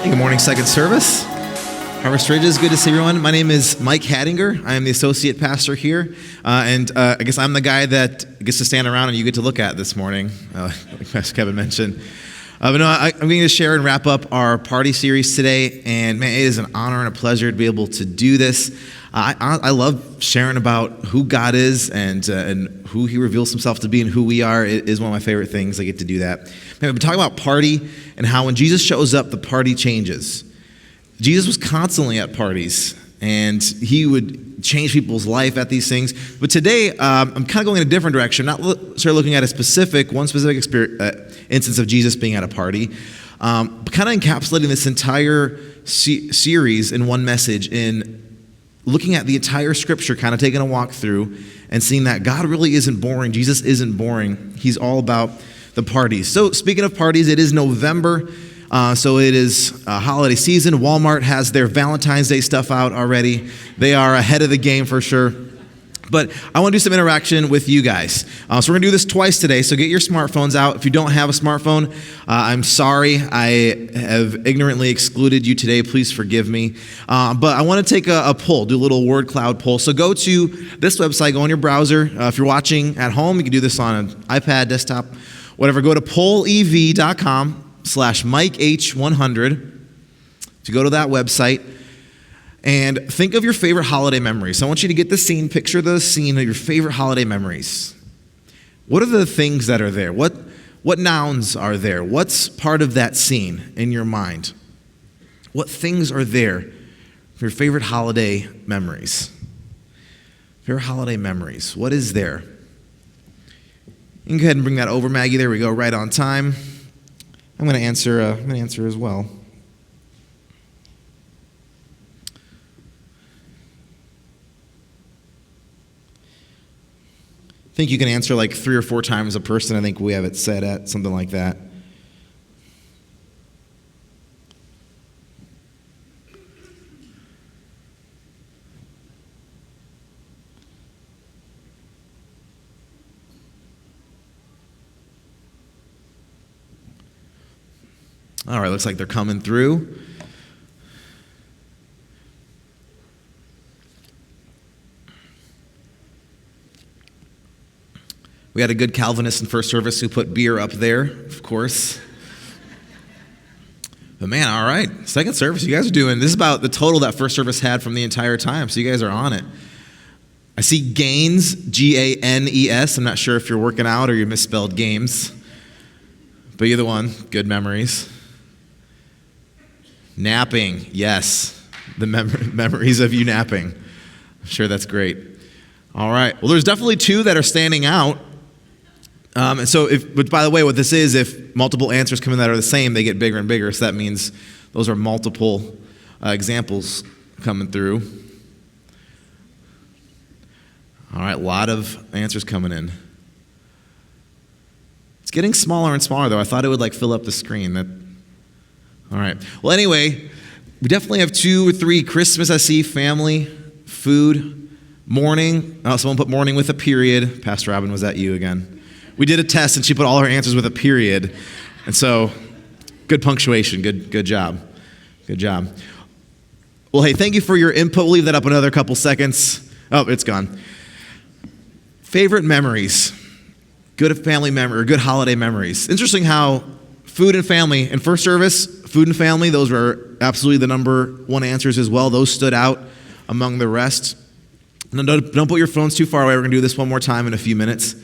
Hey, good morning, second service. Harvest Ridges, good to see everyone. My name is Mike Hadinger. I am the associate pastor here, and I guess I'm the guy that gets to stand around and you get to look at this morning, like Pastor Kevin mentioned. But no, I'm going to share and wrap up our party series today, and man, it is an honor and a pleasure to be able to do this. I love sharing about who God is and who He reveals Himself to be and who we are. It is one of my favorite things. I get to do that. Man, we've been talking about party and how when Jesus shows up, the party changes. Jesus was constantly at parties, and He would change people's life at these things. But today, I'm kind of going in a different direction, not start looking at one specific instance of Jesus being at a party, but kind of encapsulating this entire series in one message, in looking at the entire Scripture, kind of taking a walk through and seeing that God really isn't boring. Jesus isn't boring. He's all about the parties. So speaking of parties, it is November. So it is holiday season. Walmart has their Valentine's Day stuff out already. They are ahead of the game for sure. But I want to do some interaction with you guys. So we're going to do this twice today, so get your smartphones out. If you don't have a smartphone, I'm sorry. I have ignorantly excluded you today. Please forgive me. But I want to take a poll, do a little word cloud poll. So go to this website, go on your browser. If you're watching at home, you can do this on an iPad, desktop, whatever. Go to pollev.com/MikeH100 to go to that website. And think of your favorite holiday memories. So I want you to get the scene, picture the scene of your favorite holiday memories. What are the things that are there? What nouns are there? What's part of that scene in your mind? What things are there for your favorite holiday memories? Favorite holiday memories. What is there? You can go ahead and bring that over, Maggie. There we go, right on time. I'm going to answer as well. I think you can answer like 3 or 4 times a person. I think we have it set at something like that. All right, looks like they're coming through. We had a good Calvinist in first service who put beer up there, of course. But man, all right, second service, you guys are doing, this is about the total that first service had from the entire time, so you guys are on it. I see Gaines, Ganes. I'm not sure if you're working out or you misspelled games, but either one, good memories. Napping, yes, the memories of you napping. I'm sure that's great. All right, well, there's definitely 2 that are standing out. And so, but by the way, what this is, if multiple answers come in that are the same, they get bigger and bigger. So that means those are multiple examples coming through. All right, a lot of answers coming in. It's getting smaller and smaller, though. I thought it would like fill up the screen. All right. Well, anyway, we definitely have 2 or 3. Christmas, I see, family, food, mourning. Oh, someone put mourning with a period. Pastor Robin, was that you again? We did a test, and she put all her answers with a period. And so, good punctuation. Good job. Good job. Well, hey, thank you for your input. We'll leave that up another couple seconds. Oh, it's gone. Favorite memories. Good family memory, or good holiday memories. Interesting how food and family, in first service, food and family, those were absolutely the number 1 answers as well. Those stood out among the rest. No, don't put your phones too far away. We're going to do this one more time in a few minutes.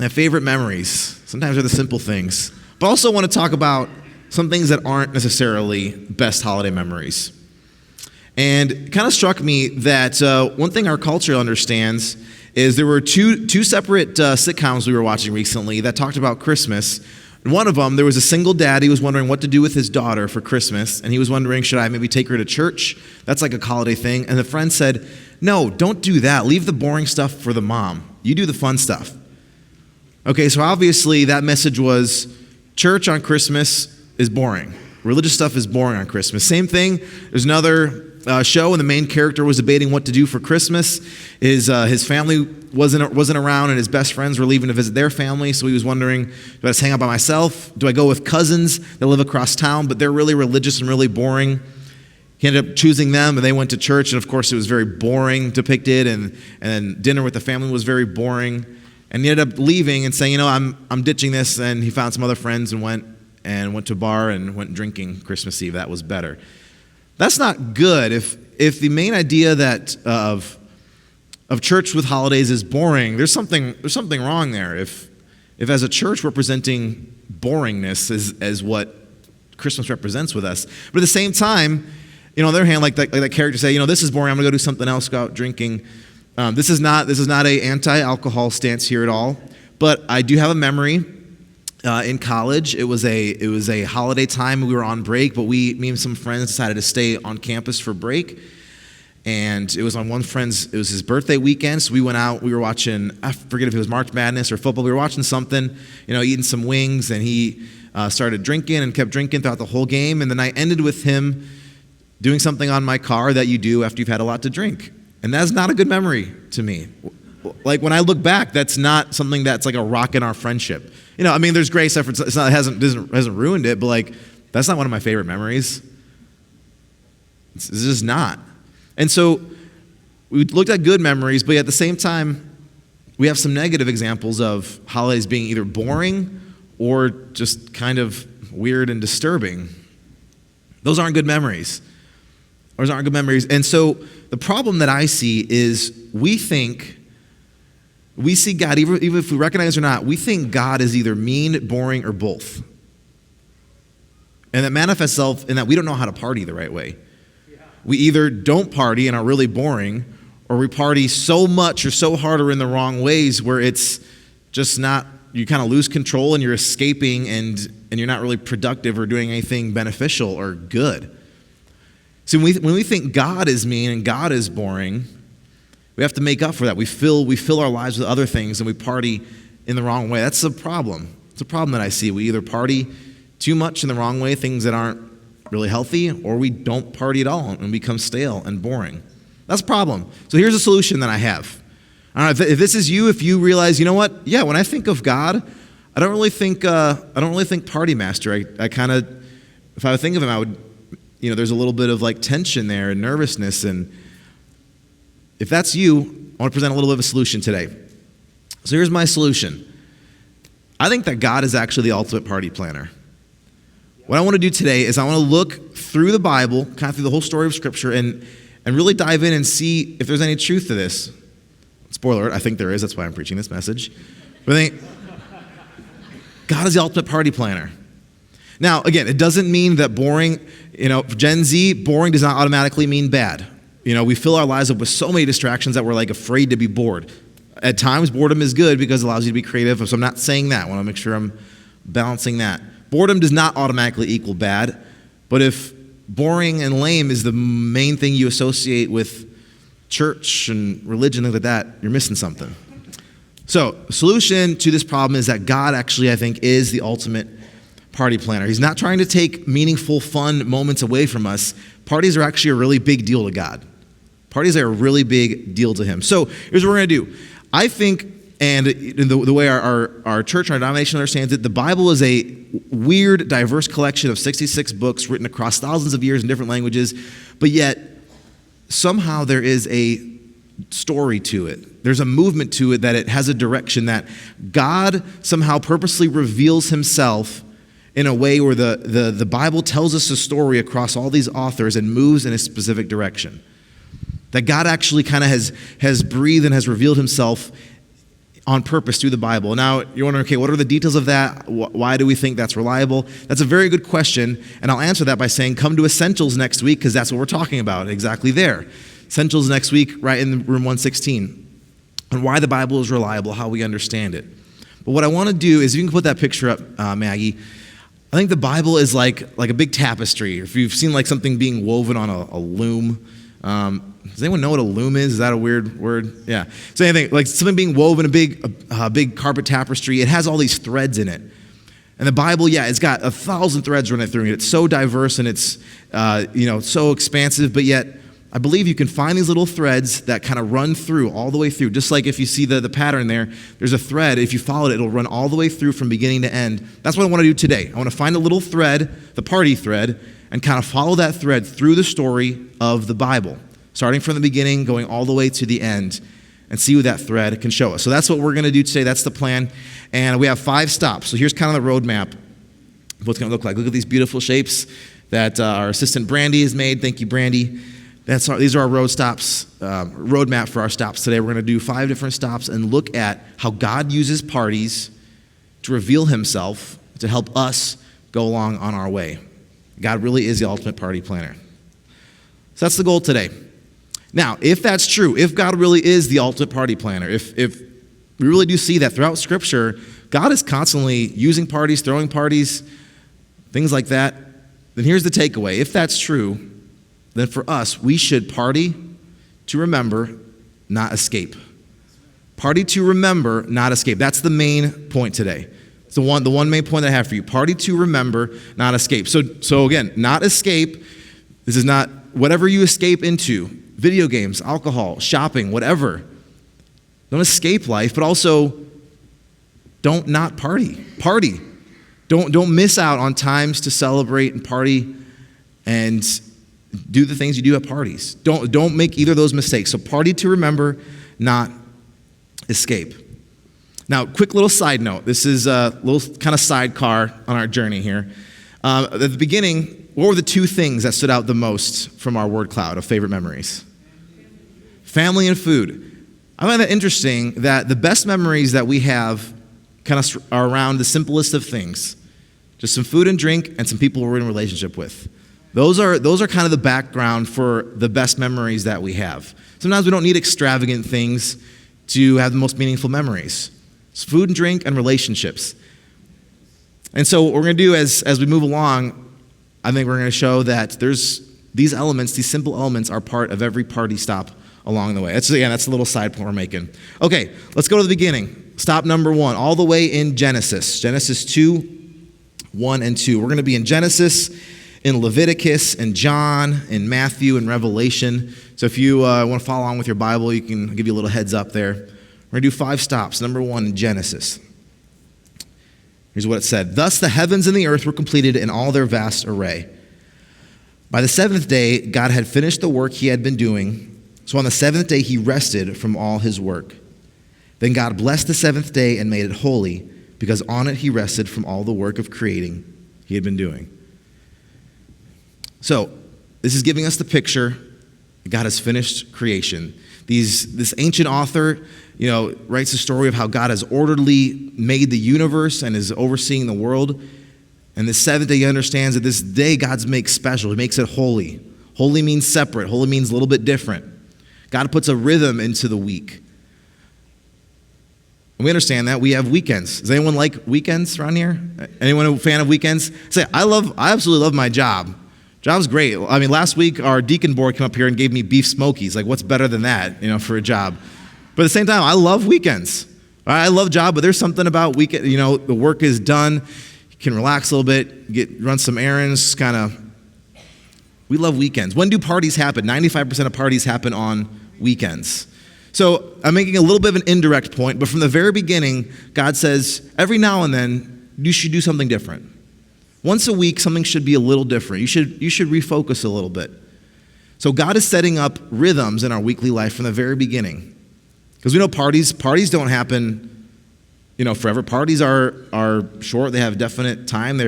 My favorite memories. Sometimes they're the simple things. But I also want to talk about some things that aren't necessarily best holiday memories. And it kind of struck me that one thing our culture understands is there were two separate sitcoms we were watching recently that talked about Christmas. In one of them, there was a single dad. He was wondering what to do with his daughter for Christmas. And he was wondering, should I maybe take her to church? That's like a holiday thing. And the friend said, no, don't do that. Leave the boring stuff for the mom. You do the fun stuff. Okay, so obviously that message was church on Christmas is boring. Religious stuff is boring on Christmas. Same thing, there's another show, and the main character was debating what to do for Christmas. His family wasn't around, and his best friends were leaving to visit their family, so he was wondering, do I just hang out by myself? Do I go with cousins that live across town, but they're really religious and really boring? He ended up choosing them, and they went to church, and of course it was very boring depicted, and dinner with the family was very boring. And he ended up leaving and saying, I'm ditching this, and he found some other friends and went to a bar and went drinking Christmas Eve. That was better. That's not good. If the main idea that of church with holidays is boring, there's something wrong there. If as a church we're presenting boringness as what Christmas represents with us, but at the same time, on the other hand, like that character say, this is boring. I'm gonna go do something else, go out drinking. This is not a anti-alcohol stance here at all, but I do have a memory. In college, it was a holiday time. We were on break, but me and some friends decided to stay on campus for break. And it was on it was his birthday weekend, so we went out. We were watching, I forget if it was March Madness or football. We were watching something, eating some wings, and he started drinking and kept drinking throughout the whole game. And the night ended with him doing something on my car that you do after you've had a lot to drink. And that's not a good memory to me. Like, when I look back, that's not something that's like a rock in our friendship. There's grace efforts. It hasn't ruined it, but that's not one of my favorite memories. It's just not. And so we looked at good memories, but at the same time, we have some negative examples of holidays being either boring or just kind of weird and disturbing. Those aren't good memories. And so the problem that I see is we see God, even if we recognize it or not, we think God is either mean, boring, or both. And that manifests itself in that we don't know how to party the right way. Yeah. We either don't party and are really boring, or we party so much or so hard or in the wrong ways where it's just not, you kind of lose control and you're escaping and you're not really productive or doing anything beneficial or good. So when we think God is mean and God is boring, we have to make up for that. We fill our lives with other things and we party in the wrong way. That's a problem. It's a problem that I see. We either party too much in the wrong way, things that aren't really healthy, or we don't party at all and become stale and boring. That's a problem. So here's a solution that I have. I don't know if this is you, if you realize, you know what? Yeah, when I think of God, I don't really think party master. I kind of, if I would think of him, I would, there's a little bit of tension there and nervousness. And if that's you, I want to present a little bit of a solution today. So here's my solution. I think that God is actually the ultimate party planner. What I want to do today is I want to look through the Bible, kind of through the whole story of Scripture, and really dive in and see if there's any truth to this. Spoiler alert, I think there is. That's why I'm preaching this message. But I think God is the ultimate party planner. Now, again, it doesn't mean that boring, Gen Z, boring does not automatically mean bad. We fill our lives up with so many distractions that we're afraid to be bored. At times, boredom is good because it allows you to be creative. So I'm not saying that. I want to make sure I'm balancing that. Boredom does not automatically equal bad. But if boring and lame is the main thing you associate with church and religion, things like that, you're missing something. So, solution to this problem is that God actually, I think, is the ultimate party planner. He's not trying to take meaningful, fun moments away from us. Parties are actually a really big deal to God. Parties are a really big deal to him. So here's what we're going to do. I think, and the way our church, our denomination understands it, the Bible is a weird, diverse collection of 66 books written across thousands of years in different languages, but yet somehow there is a story to it. There's a movement to it, that it has a direction, that God somehow purposely reveals himself in a way where the Bible tells us a story across all these authors and moves in a specific direction. That God actually kind of has breathed and has revealed himself on purpose through the Bible. Now, you're wondering, okay, what are the details of that? Why do we think that's reliable? That's a very good question, and I'll answer that by saying come to Essentials next week, because that's what we're talking about, exactly there. Essentials next week, right in room 116, and why the Bible is reliable, how we understand it. But what I want to do is, if you can put that picture up, Maggie, I think the Bible is like a big tapestry. If you've seen something being woven on a loom, does anyone know what a loom is? Is that a weird word? Yeah. So anything something being woven, a big carpet tapestry. It has all these threads in it, and the Bible, it's got 1,000 threads running through it. It's so diverse and it's so expansive, but yet I believe you can find these little threads that kind of run through all the way through. Just like if you see the pattern there, there's a thread. If you follow it, it'll run all the way through from beginning to end. That's what I want to do today. I want to find a little thread, the party thread, and kind of follow that thread through the story of the Bible, starting from the beginning, going all the way to the end, and see what that thread can show us. So that's what we're going to do today. That's the plan. And we have 5 stops. So here's kind of the roadmap of what's going to look like. Look at these beautiful shapes that our assistant Brandy has made. Thank you, Brandy. These are our roadmap for our stops today. We're going to do 5 different stops and look at how God uses parties to reveal himself, to help us go along on our way. God really is the ultimate party planner. So that's the goal today. Now, if that's true, if God really is the ultimate party planner, if we really do see that throughout Scripture, God is constantly using parties, throwing parties, things like that, then here's the takeaway. If that's true, then for us, we should party to remember, not escape. Party to remember, not escape. That's the main point today. It's the one main point that I have for you. Party to remember, not escape. So again, not escape. This is not whatever you escape into. Video games, alcohol, shopping, whatever. Don't escape life, but also don't not party. Party. Don't miss out on times to celebrate and party and do the things you do at parties. Don't make either of those mistakes. So party to remember, not escape. Now, quick little side note. This is a little kind of sidecar on our journey here. At the beginning, what were the 2 things that stood out the most from our word cloud of favorite memories? Family and food. I find that interesting that the best memories that we have kind of are around the simplest of things. Just some food and drink and some people we're in a relationship with. Those are kind of the background for the best memories that we have. Sometimes we don't need extravagant things to have the most meaningful memories. It's food and drink and relationships. And so what we're going to do as we move along, I think we're going to show that there's these elements, these simple elements are part of every party stop along the way. That's the little side point we're making. Okay, let's go to the beginning. Stop number 1, all the way in Genesis. Genesis 2, 1 and 2. We're going to be in Genesis, in Leviticus, in John, in Matthew, and Revelation. So if you want to follow along with your Bible, you can give you a little heads up there. We're going to do 5 stops. Number 1 in Genesis. Here's what it said. Thus the heavens and the earth were completed in all their vast array. By the 7th day, God had finished the work he had been doing. So on the 7th day, he rested from all his work. Then God blessed the 7th day and made it holy, because on it he rested from all the work of creating he had been doing. So this is giving us the picture. God has finished creation. This ancient author, writes a story of how God has orderly made the universe and is overseeing the world. And the 7th day, he understands that this day God's makes special. He makes it holy. Holy means separate. Holy means a little bit different. God puts a rhythm into the week. And we understand that. We have weekends. Does anyone like weekends around here? Anyone a fan of weekends? Say, I absolutely love my job. Job's great. I mean, last week our deacon board came up here and gave me beef smokies. Like, what's better than that, for a job? But at the same time, I love weekends. I love job, but there's something about weekend. The work is done. You can relax a little bit, run some errands, we love weekends. When do parties happen? 95% of parties happen on weekends. So I'm making a little bit of an indirect point, but from the very beginning, God says, every now and then, you should do something different. Once a week, something should be a little different. You should refocus a little bit. So God is setting up rhythms in our weekly life from the very beginning. Because we know parties don't happen, forever. Parties are short. They have a definite time.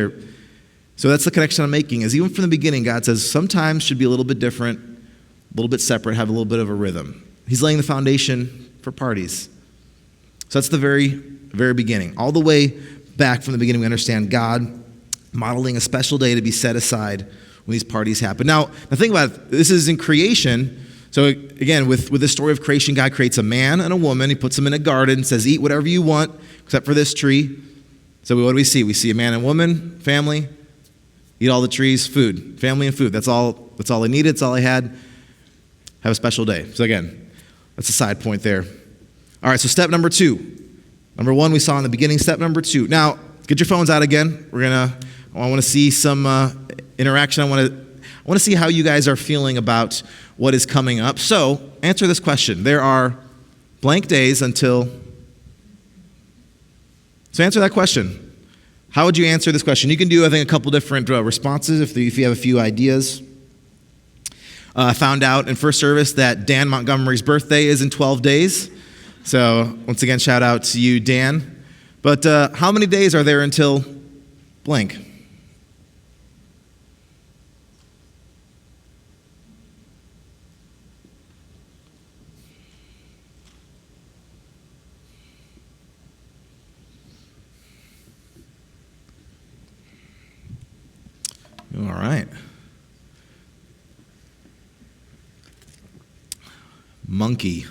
So that's the connection I'm making, is even from the beginning, God says sometimes should be a little bit different, a little bit separate, have a little bit of a rhythm. He's laying the foundation for parties. So that's the very, very beginning. All the way back from the beginning, we understand God modeling a special day to be set aside when these parties happen. Now think about it. This is in creation. So again, with this story of creation, God creates a man and a woman. He puts them in a garden, says, eat whatever you want, except for this tree. So what do we see? We see a man and woman, family, eat all the trees, food, family and food. That's all they needed. That's all they had. Have a special day. So again, that's a side point there. All right, so step number 2. Number 1 we saw in the beginning. Step number 2. Now, get your phones out again. I want to see some interaction. I I want to see how you guys are feeling about what is coming up. So answer this question. There are blank days until... So answer that question. How would you answer this question? You can do, I think, a couple different responses if you have a few ideas. I found out in first service that Dan Montgomery's birthday is in 12 days. So once again, shout out to you, Dan. But how many days are there until blank? All right. Monkey.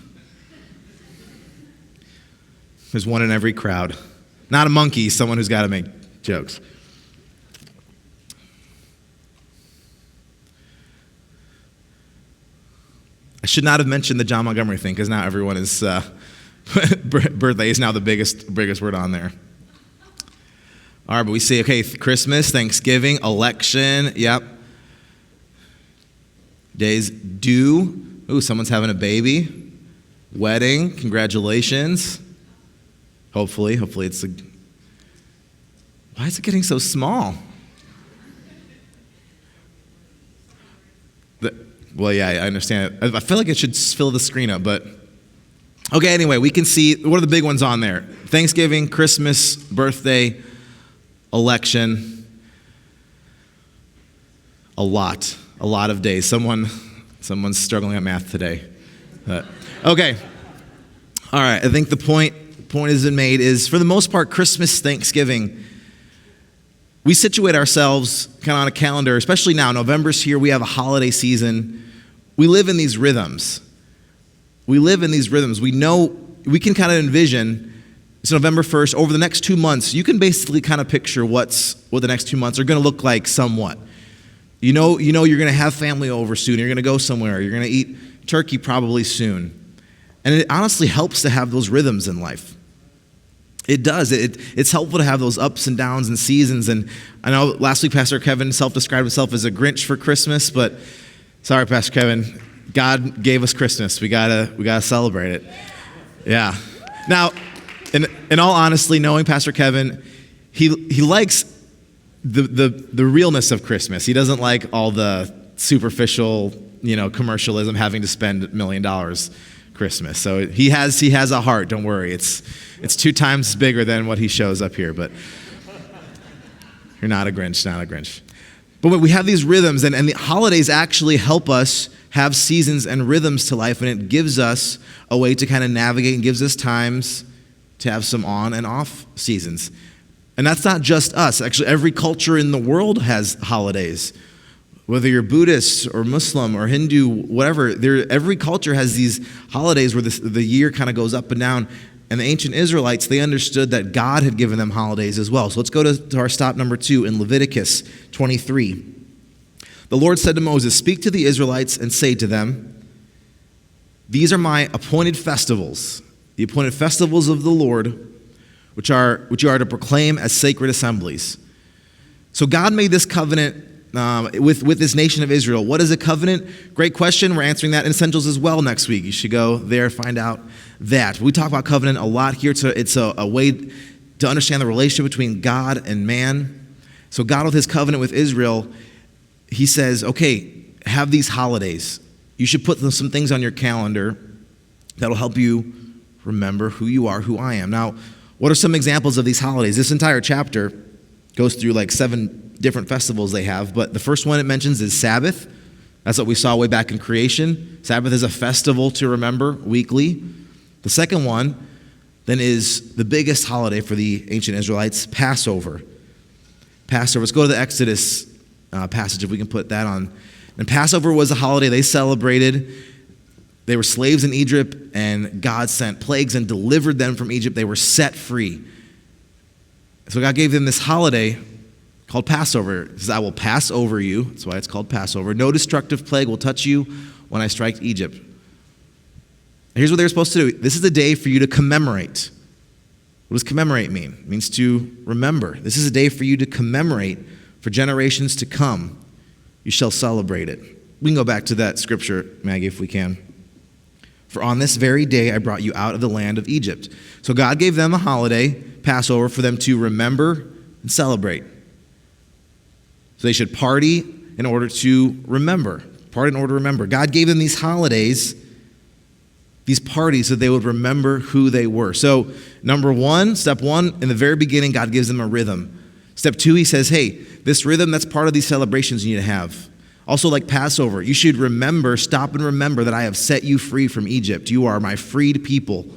There's one in every crowd. Not a monkey, someone who's got to make jokes. I should not have mentioned the John Montgomery thing because now everyone is, birthday is now the biggest word on there. All right, but we see, okay, Christmas, Thanksgiving, election, yep. Days due. Ooh, someone's having a baby. Wedding, congratulations. Hopefully it's a... Why is it getting so small? Well, yeah, I understand it. I feel like it should fill the screen up, but... Okay, anyway, we can see, what are the big ones on there? Thanksgiving, Christmas, birthday, election, a lot of days. Someone's struggling at math today. Okay. All right. I think the point has been made is, for the most part, Christmas, Thanksgiving, we situate ourselves kind of on a calendar, especially now. November's here. We have a holiday season. We live in these rhythms. We know, we can kind of envision. It's November 1st. Over the next 2 months, you can basically kind of picture what the next 2 months are going to look like somewhat. You know you're going to have family over soon. You're going to go somewhere. You're going to eat turkey probably soon. And it honestly helps to have those rhythms in life. It does. It's helpful to have those ups and downs and seasons. And I know last week Pastor Kevin self-described himself as a Grinch for Christmas, but sorry, Pastor Kevin, God gave us Christmas. We gotta celebrate it. Yeah. Now, in all honesty, knowing Pastor Kevin, he likes the realness of Christmas. He doesn't like all the superficial, commercialism, having to spend $1 million Christmas. So he has a heart. Don't worry. It's 2 times bigger than what he shows up here. But you're not a Grinch. But we have these rhythms, and the holidays actually help us have seasons and rhythms to life, and it gives us a way to kind of navigate and gives us times to have some on and off seasons. And that's not just us. Actually, every culture in the world has holidays. Whether you're Buddhist or Muslim or Hindu, whatever, every culture has these holidays where the year kind of goes up and down. And the ancient Israelites, they understood that God had given them holidays as well. So let's go to our stop number 2 in Leviticus 23. The Lord said to Moses, "Speak to the Israelites and say to them, these are my appointed festivals, the appointed festivals of the Lord, which you are to proclaim as sacred assemblies." So God made this covenant with this nation of Israel. What is a covenant? Great question. We're answering that in Essentials as well next week. You should go there, find out that. We talk about covenant a lot here. It's a way to understand the relationship between God and man. So God, with his covenant with Israel, he says, okay, have these holidays. You should put some things on your calendar that'll help you remember who you are, who I am. Now, what are some examples of these holidays? This entire chapter goes through like 7 different festivals they have, but the first one it mentions is Sabbath. That's what we saw way back in creation. Sabbath is a festival to remember weekly. The second one then is the biggest holiday for the ancient Israelites, Passover. Passover. Let's go to the Exodus passage if we can put that on. And Passover was a holiday they celebrated. They were slaves in Egypt, and God sent plagues and delivered them from Egypt. They were set free. So God gave them this holiday called Passover. He says, "I will pass over you." That's why it's called Passover. "No destructive plague will touch you when I strike Egypt." Here's what they're supposed to do. This is a day for you to commemorate. What does commemorate mean? It means to remember. This is a day for you to commemorate for generations to come. you shall celebrate it. We can go back to that scripture, Maggie, if we can. For on this very day I brought you out of the land of Egypt. So God gave them a holiday, Passover, for them to remember and celebrate. So they should party in order to remember. Party in order to remember. God gave them these holidays, these parties, so they would remember who they were. So step one, in the very beginning, God gives them a rhythm. Step two, he says, hey, this rhythm, that's part of these celebrations you need to have. Also, like Passover, you should stop and remember that I have set you free from Egypt. You are my freed people.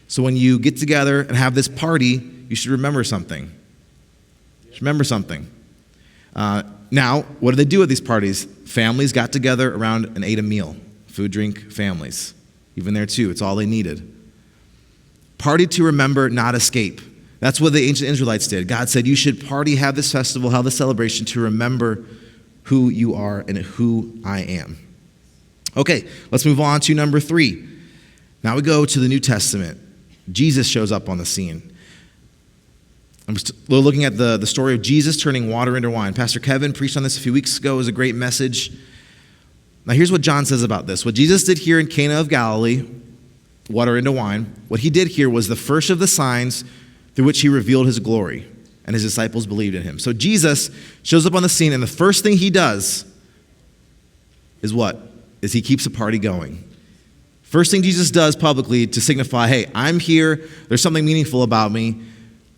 So when you get together and have this party, you should remember something. Now, what do they do at these parties? Families got together around and ate a meal. Food, drink, families. Even there too, it's all they needed. Party to remember, not escape. That's what the ancient Israelites did. God said, you should party, have this festival, have this celebration to remember who you are and who I am. Okay, let's move on to number 3. Now we go to the New Testament. Jesus shows up on the scene. We're looking at the story of Jesus turning water into wine. Pastor Kevin preached on this a few weeks ago. It was a great message. Now here's what John says about this. What Jesus did here in Cana of Galilee, water into wine, what he did here was the first of the signs through which he revealed his glory, and his disciples believed in him. So Jesus shows up on the scene, and the first thing he does is what? Is he keeps a party going. First thing Jesus does publicly to signify, hey, I'm here, there's something meaningful about me.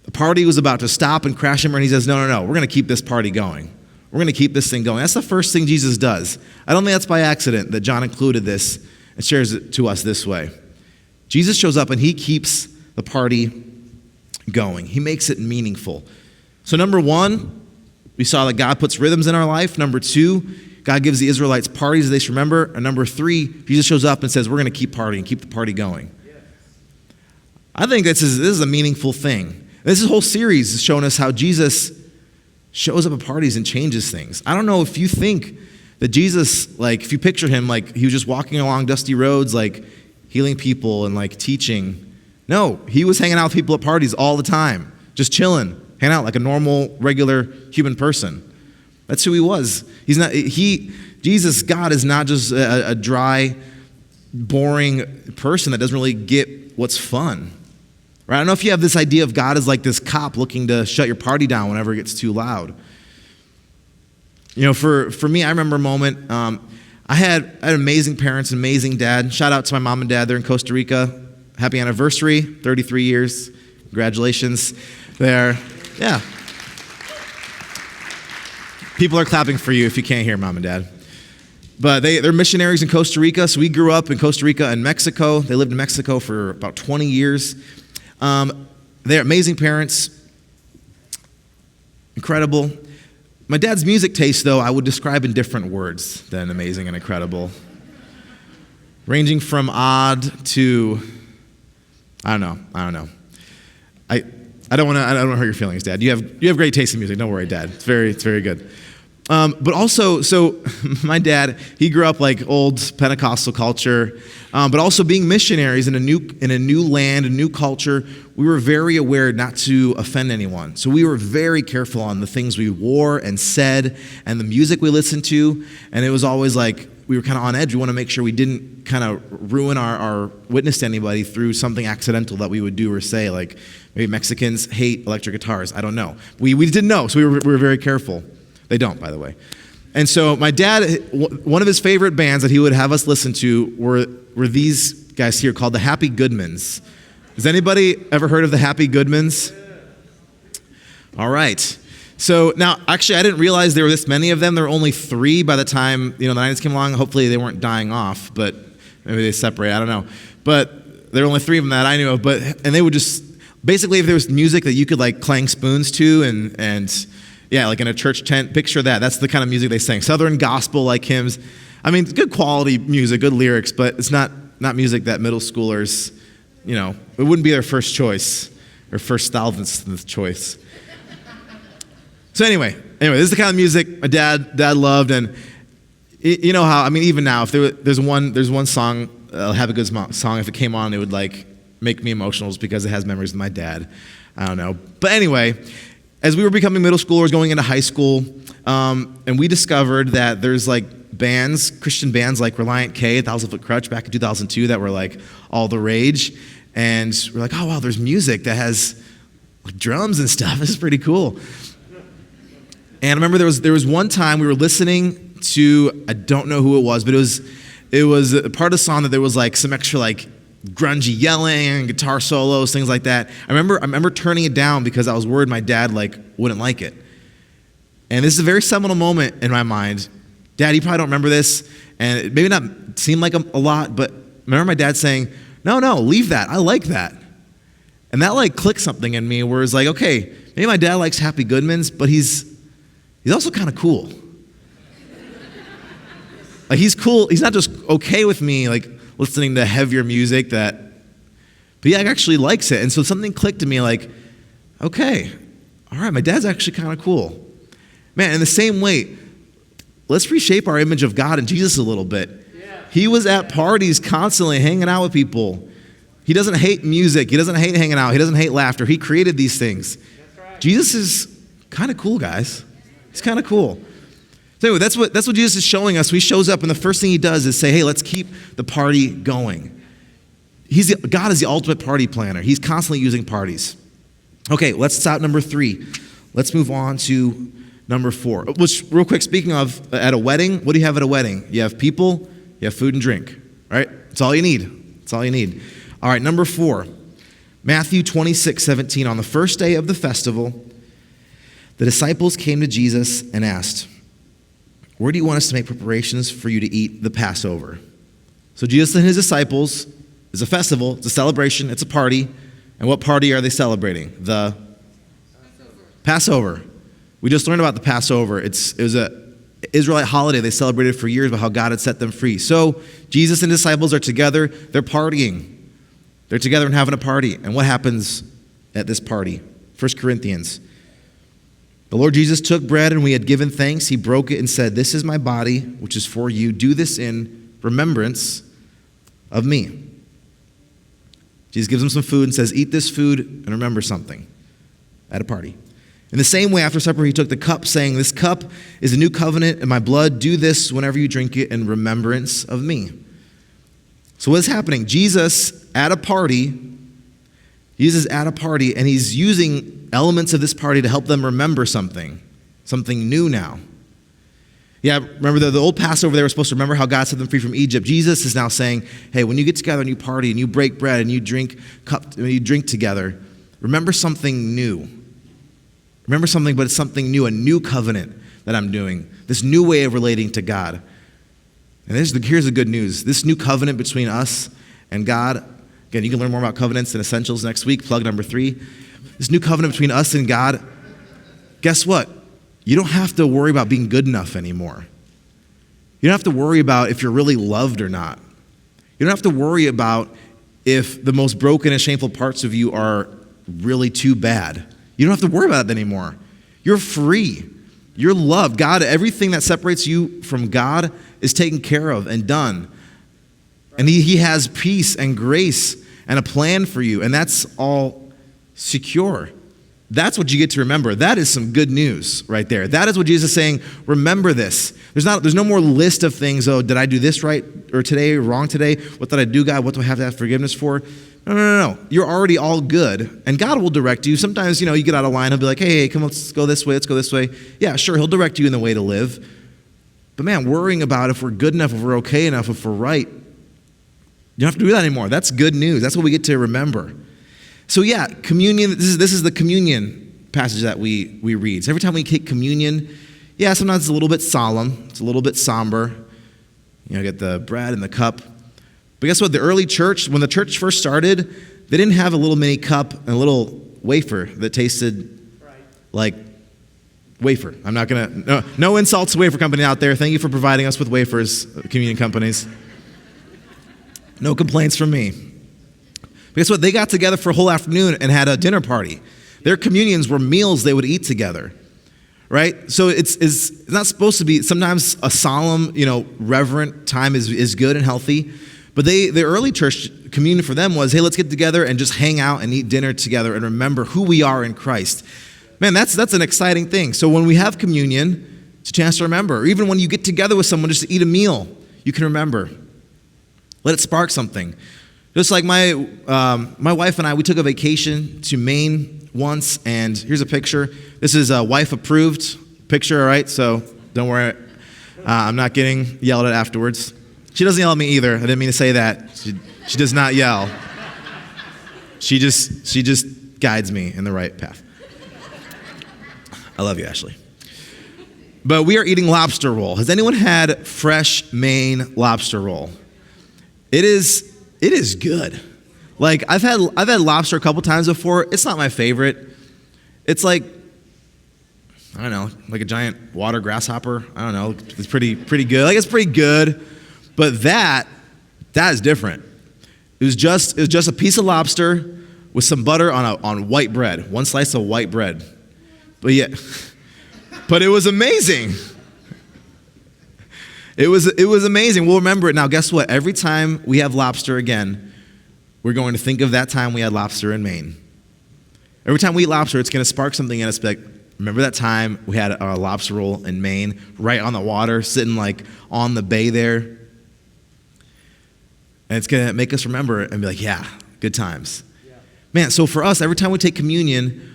The party was about to stop and crash and burn. He says, no, we're going to keep this party going. We're going to keep this thing going. That's the first thing Jesus does. I don't think that's by accident that John included this and shares it to us this way. Jesus shows up and he keeps the party going. He makes it meaningful. So number 1, we saw that God puts rhythms in our life. Number 2, God gives the Israelites parties that they should remember. And number 3, Jesus shows up and says, we're going to keep partying, keep the party going. I think this is a meaningful thing. This whole series is showing us how Jesus shows up at parties and changes things. I don't know if you think that Jesus, if you picture him, he was just walking along dusty roads, healing people and teaching. No, he was hanging out with people at parties all the time, just chilling, hanging out like a normal, regular human person. That's who he was. Jesus, God, is not just a dry, boring person that doesn't really get what's fun. Right? I don't know if you have this idea of God as this cop looking to shut your party down whenever it gets too loud. For me, I remember a moment. I had amazing parents, amazing dad. Shout out to my mom and dad. They're in Costa Rica. Happy anniversary, 33 years. Congratulations. There. Yeah. People are clapping for you if you can't hear mom and dad. But they're missionaries in Costa Rica. So we grew up in Costa Rica and Mexico. They lived in Mexico for about 20 years. They're amazing parents. Incredible. My dad's music taste, though, I would describe in different words than amazing and incredible. Ranging from odd to, I don't know. I don't want to hurt your feelings, Dad. You have great taste in music. Don't worry, Dad. It's very good. But also, so my dad, he grew up old Pentecostal culture, but also being missionaries in a new land, a new culture. We were very aware not to offend anyone. So we were very careful on the things we wore and said and the music we listened to. And it was always we were kind of on edge. We want to make sure we didn't kind of ruin our witness to anybody through something accidental that we would do or say, maybe Mexicans hate electric guitars. I don't know. We didn't know, so we were very careful. They don't, by the way. And so my dad, one of his favorite bands that he would have us listen to were these guys here called the Happy Goodmans. Has anybody ever heard of the Happy Goodmans? All right. So now, actually, I didn't realize there were this many of them. There were only 3 by the time the 90s came along. Hopefully, they weren't dying off, but maybe they separate. I don't know. But there were only 3 of them that I knew of. And they would just basically, if there was music that you could clang spoons to and yeah, in a church tent, picture that. That's the kind of music they sang. Southern gospel hymns. I mean, good quality music, good lyrics, but it's not music that middle schoolers, it wouldn't be their first choice or first thousandth choice. So anyway, this is the kind of music my dad loved, and you know how, even now, if there's one song, Happy Goodmans song, if it came on, it would make me emotional just because it has memories of my dad. I don't know. But anyway, as we were becoming middle schoolers, going into high school, And we discovered that there's like bands, Christian bands like Reliant K, 1,000 Foot Crutch back in 2002 that were like all the rage. And we're like, oh wow, there's music that has like drums and stuff. This is pretty cool. And I remember there was one time we were listening to, I don't know who it was, but it was a part of the song that there was like some extra like grungy yelling and guitar solos, things like that. I remember turning it down because I was worried my dad like wouldn't like it. And this is a very seminal moment in my mind. Dad, you probably don't remember this, and it maybe not seem like a lot, but remember my dad saying, no, leave that. I like that. And that like clicked something in me where it's like, okay, maybe my dad likes Happy Goodmans, but he's also kind of cool. Like he's cool. He's not just okay with me like listening to heavier music but he actually likes it. And so something clicked to me like, okay, all right, my dad's actually kind of cool. Man, in the same way, let's reshape our image of God and Jesus a little bit. Yeah. He was at parties constantly hanging out with people. He doesn't hate music. He doesn't hate hanging out. He doesn't hate laughter. He created these things. That's right. Jesus is kind of cool, guys. He's kind of cool. So anyway, that's what Jesus is showing us. He shows up, and the first thing he does is say, hey, let's keep the party going. God is the ultimate party planner. He's constantly using parties. Okay, let's stop number 3. Let's move on to number 4. Which, real quick, speaking of, at a wedding, what do you have at a wedding? You have people, you have food and drink, right? That's all you need. That's all you need. All right, number 4. Matthew 26:17. On the first day of the festival, the disciples came to Jesus and asked, where do you want us to make preparations for you to eat the Passover? So Jesus and his disciples, it's a festival, it's a celebration, it's a party. And what party are they celebrating? The Passover. We just learned about the Passover. It was an Israelite holiday they celebrated for years about how God had set them free. So Jesus and disciples are together. They're partying. They're together and having a party. And what happens at this party? 1 Corinthians. The Lord Jesus took bread, and when he had given thanks, he broke it and said, this is my body, which is for you. Do this in remembrance of me. Jesus gives them some food and says, eat this food and remember something at a party. In the same way, after supper, he took the cup, saying, this cup is a new covenant in my blood. Do this whenever you drink it in remembrance of me. So what is happening? Jesus at a party, and he's using elements of this party to help them remember something new now. Yeah, remember the old Passover, they were supposed to remember how God set them free from Egypt. Jesus is now saying, hey, when you get together and you party and you break bread and you drink together, remember something new. Remember something, but it's something new, a new covenant that I'm doing, this new way of relating to God. And here's the good news. This new covenant between us and God, again, you can learn more about covenants and essentials next week, plug number 3. This new covenant between us and God, guess what? You don't have to worry about being good enough anymore. You don't have to worry about if you're really loved or not. You don't have to worry about if the most broken and shameful parts of you are really too bad. You don't have to worry about it anymore. You're free. You're loved. God, everything that separates you from God is taken care of and done. And he has peace and grace and a plan for you, and that's all secure. That's what you get to remember. That is some good news right there. That is what Jesus is saying. Remember this. There's no more list of things. Oh, did I do this right or today or wrong today? What did I do, God? What do I have to have forgiveness for? No. You're already all good, and God will direct you. Sometimes, you get out of line. He'll be like, hey, come on, let's go this way. Let's go this way. Yeah, sure, he'll direct you in the way to live. But man, worrying about if we're good enough, if we're okay enough, if we're right, you don't have to do that anymore. That's good news. That's what we get to remember. So yeah, communion, this is the communion passage that we read. So every time we take communion, yeah, sometimes it's a little bit solemn. It's a little bit somber. Get the bread and the cup. But guess what? The early church, when the church first started, they didn't have a little mini cup and a little wafer that tasted like wafer. I'm not going to, no insults to wafer company out there. Thank you for providing us with wafers, communion companies. No complaints from me. But guess what? They got together for a whole afternoon and had a dinner party. Their communions were meals they would eat together, right? So it's not supposed to be, sometimes a solemn, reverent time is good and healthy. But the early church communion for them was, hey, let's get together and just hang out and eat dinner together and remember who we are in Christ. Man, that's an exciting thing. So when we have communion, It's a chance to remember. Or even when you get together with someone just to eat a meal, you can remember. Let it spark something. Just like my wife and I, we took a vacation to Maine once, and here's a picture. This is a wife-approved picture, all right? So don't worry. I'm not getting yelled at afterwards. She doesn't yell at me either. I didn't mean to say that. She does not yell. She just guides me in the right path. I love you, Ashley. But we are eating lobster roll. Has anyone had fresh Maine lobster roll? It is good. Like I've had lobster a couple times before. It's not my favorite. It's like, I don't know, like a giant water grasshopper. I don't know. It's pretty good. Like it's pretty good. But that is different. It was just a piece of lobster with some butter on white bread. One slice of white bread. But it was amazing. It was amazing. We'll remember it. Now, guess what? Every time we have lobster again, we're going to think of that time we had lobster in Maine. Every time we eat lobster, it's going to spark something in us. Like, remember that time we had a lobster roll in Maine, right on the water, sitting like on the bay there? And it's going to make us remember it and be like, yeah, good times. Yeah. Man, so for us, every time we take communion,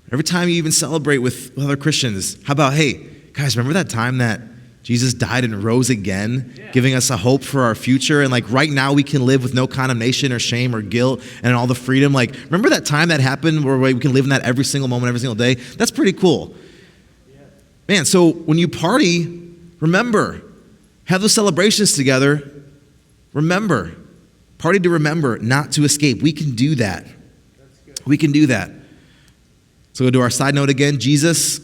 every time you even celebrate with other Christians, how about, hey, guys, remember that time that Jesus died and rose again, giving us a hope for our future? And like right now we can live with no condemnation or shame or guilt and all the freedom. Like, remember that time that happened where we can live in that every single moment, every single day? That's pretty cool. Man, so when you party, remember, have those celebrations together. Remember, party to remember, not to escape. We can do that. We can do that. So go to our side note again. Jesus,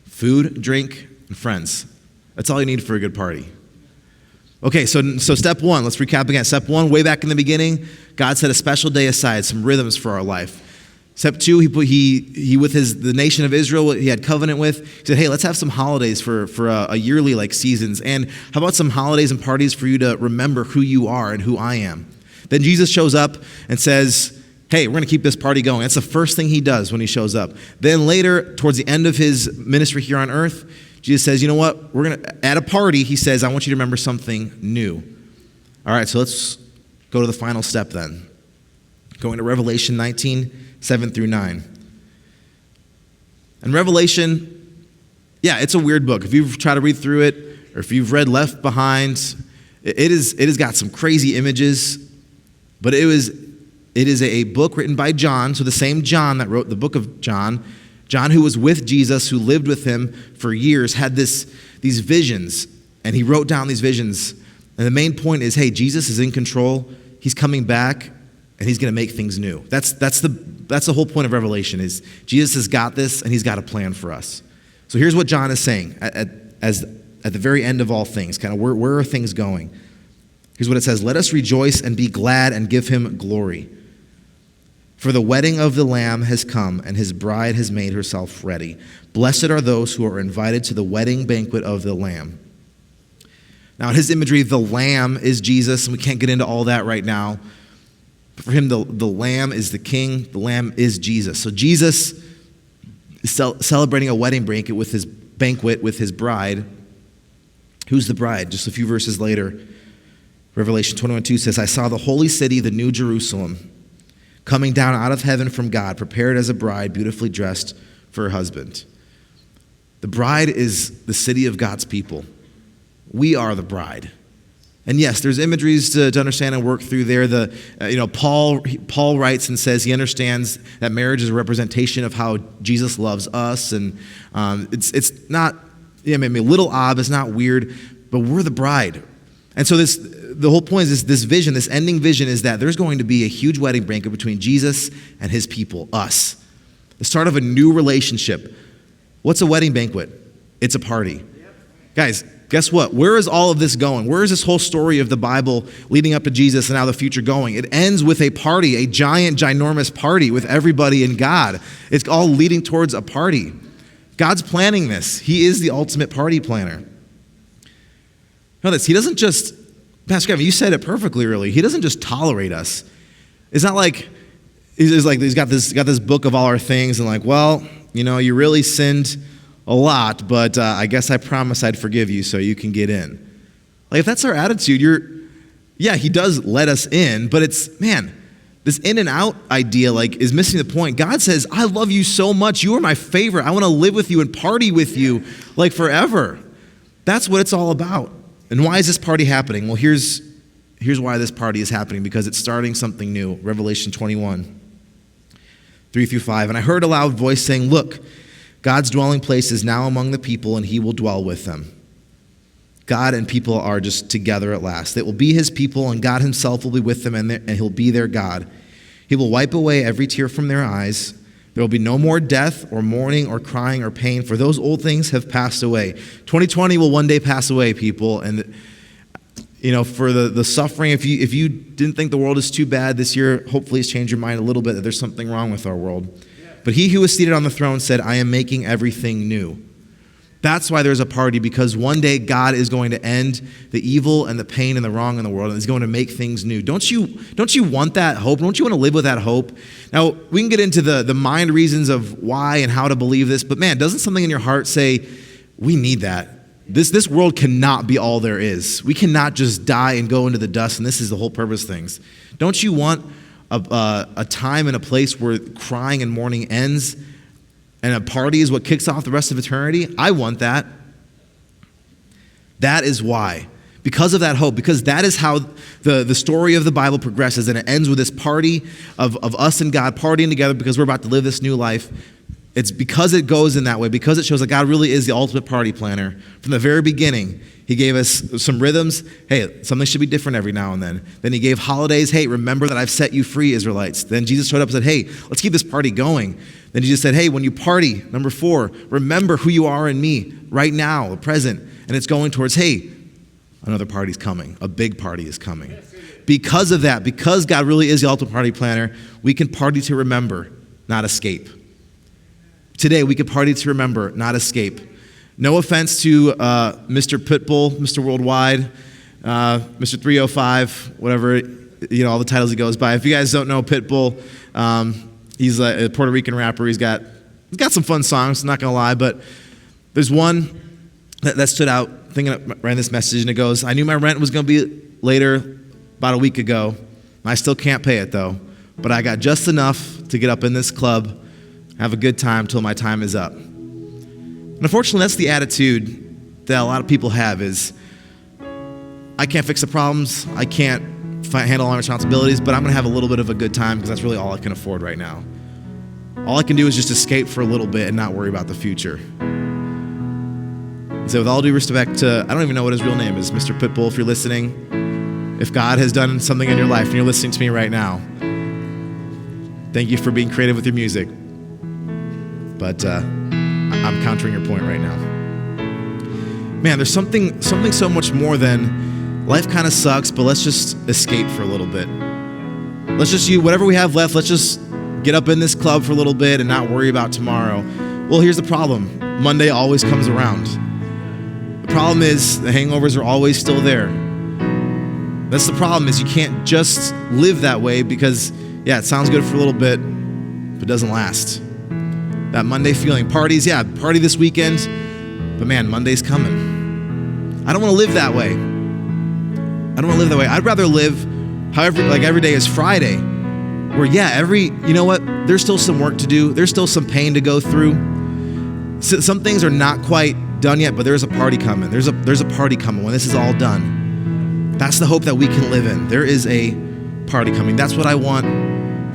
food, drink, and friends. That's all you need for a good party. Okay, so step one, let's recap again. Step one, way back in the beginning, God set a special day aside, some rhythms for our life. Step two, he with the nation of Israel, he had covenant with, he said, hey, let's have some holidays for a yearly like seasons. And how about some holidays and parties for you to remember who you are and who I am? Then Jesus shows up and says, hey, we're going to keep this party going. That's the first thing he does when he shows up. Then later, towards the end of his ministry here on earth, Jesus says, you know what? We're going to, at a party, he says, I want you to remember something new. All right, so let's go to the final step then. Going to Revelation 19, 7 through 9. And Revelation, yeah, it's a weird book. If you've tried to read through it, or if you've read Left Behind, it has got some crazy images, but it is a book written by John, so the same John that wrote the book of John, John who was with Jesus, who lived with him for years, had these visions, and he wrote down these visions. And the main point is, hey, Jesus is in control. He's coming back, and he's going to make things new. That's the whole point of Revelation, is Jesus has got this, and he's got a plan for us. So here's what John is saying at the very end of all things, kind of where are things going? Here's what it says: let us rejoice and be glad and give him glory. For the wedding of the Lamb has come, and his bride has made herself ready. Blessed are those who are invited to the wedding banquet of the Lamb. Now, in his imagery, the Lamb is Jesus, and we can't get into all that right now. But for him, the Lamb is the King. The Lamb is Jesus. So Jesus is celebrating a wedding banquet with his bride. Who's the bride? Just a few verses later, Revelation 21:2 says, I saw the holy city, the new Jerusalem, coming down out of heaven from God, prepared as a bride, beautifully dressed for her husband. The bride is the city of God's people. We are the bride. And yes, there's imageries to understand and work through there. Paul writes and says he understands that marriage is a representation of how Jesus loves us, and it's not, maybe a little odd, it's not weird, but we're the bride. And so the whole point is this vision, this ending vision, is that there's going to be a huge wedding banquet between Jesus and his people, us. The start of a new relationship. What's a wedding banquet? It's a party. Guys, guess what? Where is all of this going? Where is this whole story of the Bible leading up to Jesus and now the future going? It ends with a party, a giant, ginormous party with everybody and God. It's all leading towards a party. God's planning this. He is the ultimate party planner. Know this, he doesn't just, Pastor Kevin, you said it perfectly earlier. He doesn't just tolerate us. It's not like he's got this book of all our things and like, well, you really sinned a lot, but I guess I promise I'd forgive you so you can get in. Like, if that's our attitude, he does let us in, but this in and out idea is missing the point. God says, I love you so much. You are my favorite. I want to live with you and party with you forever. That's what it's all about. And why is this party happening? Well, here's why this party is happening, because it's starting something new. Revelation 21, 3-5. And I heard a loud voice saying, look, God's dwelling place is now among the people, and he will dwell with them. God and people are just together at last. They will be his people, and God himself will be with them, and he'll be their God. He will wipe away every tear from their eyes. There will be no more death or mourning or crying or pain, for those old things have passed away. 2020 will one day pass away, people. And, for the suffering, if you didn't think the world is too bad this year, hopefully it's changed your mind a little bit that there's something wrong with our world. But he who was seated on the throne said, I am making everything new. That's why there's a party, because one day God is going to end the evil and the pain and the wrong in the world, and he's going to make things new. Don't you want that hope? Don't you want to live with that hope? Now, we can get into the mind reasons of why and how to believe this, but man, doesn't something in your heart say, we need that? This world cannot be all there is. We cannot just die and go into the dust, and this is the whole purpose of things. Don't you want a time and a place where crying and mourning ends, and a party is what kicks off the rest of eternity? I want that. That is why. Because of that hope, because that is how the story of the Bible progresses, and it ends with this party of us and God partying together because we're about to live this new life. It's because it goes in that way, because it shows that God really is the ultimate party planner. From the very beginning, he gave us some rhythms. Hey, something should be different every now and then. Then he gave holidays. Hey, remember that I've set you free, Israelites. Then Jesus showed up and said, hey, let's keep this party going. Then Jesus said, hey, when you party, number 4, remember who you are in me right now, present. And it's going towards, hey, another party's coming. A big party is coming. Because of that, because God really is the ultimate party planner, we can party to remember, not escape. Today, we can party to remember, not escape. No offense to Mr. Pitbull, Mr. Worldwide, Mr. 305, whatever, all the titles he goes by. If you guys don't know Pitbull, he's a Puerto Rican rapper. He's got some fun songs, not going to lie, but there's one that stood out, thinking I ran this message, and it goes, I knew my rent was going to be later about a week ago. I still can't pay it, though, but I got just enough to get up in this club, have a good time till my time is up. And unfortunately, that's the attitude that a lot of people have is, I can't fix the problems, I can't handle all my responsibilities, but I'm going to have a little bit of a good time because that's really all I can afford right now. All I can do is just escape for a little bit and not worry about the future. And so with all due respect to, I don't even know what his real name is, Mr. Pitbull, if you're listening, if God has done something in your life and you're listening to me right now, thank you for being creative with your music. But I'm countering your point right now. Man, there's something so much more than life kind of sucks, but let's just escape for a little bit. Let's just use whatever we have left. Let's just get up in this club for a little bit and not worry about tomorrow. Well, here's the problem. Monday always comes around. The problem is the hangovers are always still there. That's the problem, is you can't just live that way because, yeah, it sounds good for a little bit, but it doesn't last. That Monday feeling. Parties, yeah, party this weekend, but man, Monday's coming. I don't want to live that way. I'd rather live however, like every day is Friday, where yeah, you know what? There's still some work to do. There's still some pain to go through. So, some things are not quite done yet, but there's a party coming. There's a party coming when this is all done. That's the hope that we can live in. There is a party coming. That's what I want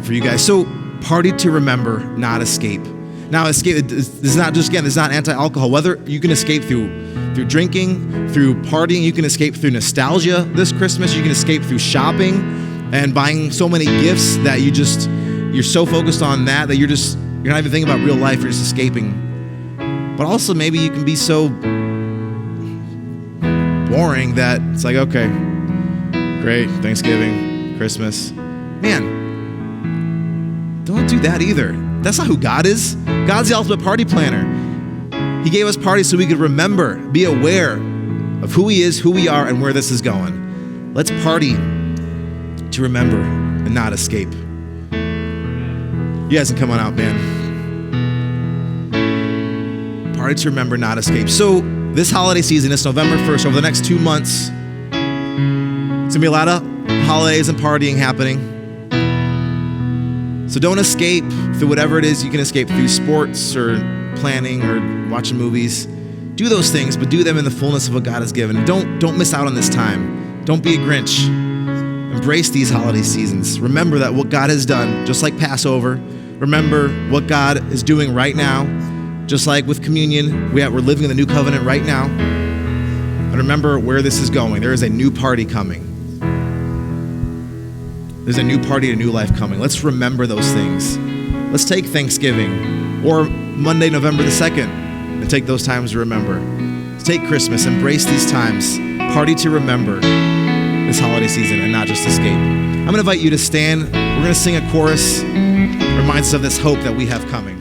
for you guys. So party to remember, not escape. Now, escape, this is not just, again, this is not anti-alcohol. Whether you can escape through drinking, through partying, you can escape through nostalgia this Christmas, you can escape through shopping and buying so many gifts that you're so focused on that you're not even thinking about real life, you're just escaping. But also maybe you can be so boring that it's like, okay, great, Thanksgiving, Christmas. Man, don't do that either. That's not who God is. God's the ultimate party planner. He gave us parties so we could remember, be aware of who he is, who we are, and where this is going. Let's party to remember and not escape. You guys can come on out, man. party to remember, not escape. So this holiday season, it's November 1st, over the next 2 months, it's gonna be a lot of holidays and partying happening. So don't escape through whatever it is you can escape through, sports or planning or watching movies. Do those things, but do them in the fullness of what God has given. Don't miss out on this time. Don't be a Grinch. Embrace these holiday seasons. Remember that what God has done, just like Passover, remember what God is doing right now, just like with communion, we're living in the new covenant right now. And remember where this is going. There is a new party coming. There's a new party, a new life coming. Let's remember those things. Let's take Thanksgiving or Monday, November the 2nd, and take those times to remember. Let's take Christmas, embrace these times, party to remember this holiday season and not just escape. I'm going to invite you to stand. We're going to sing a chorus that reminds us of this hope that we have coming.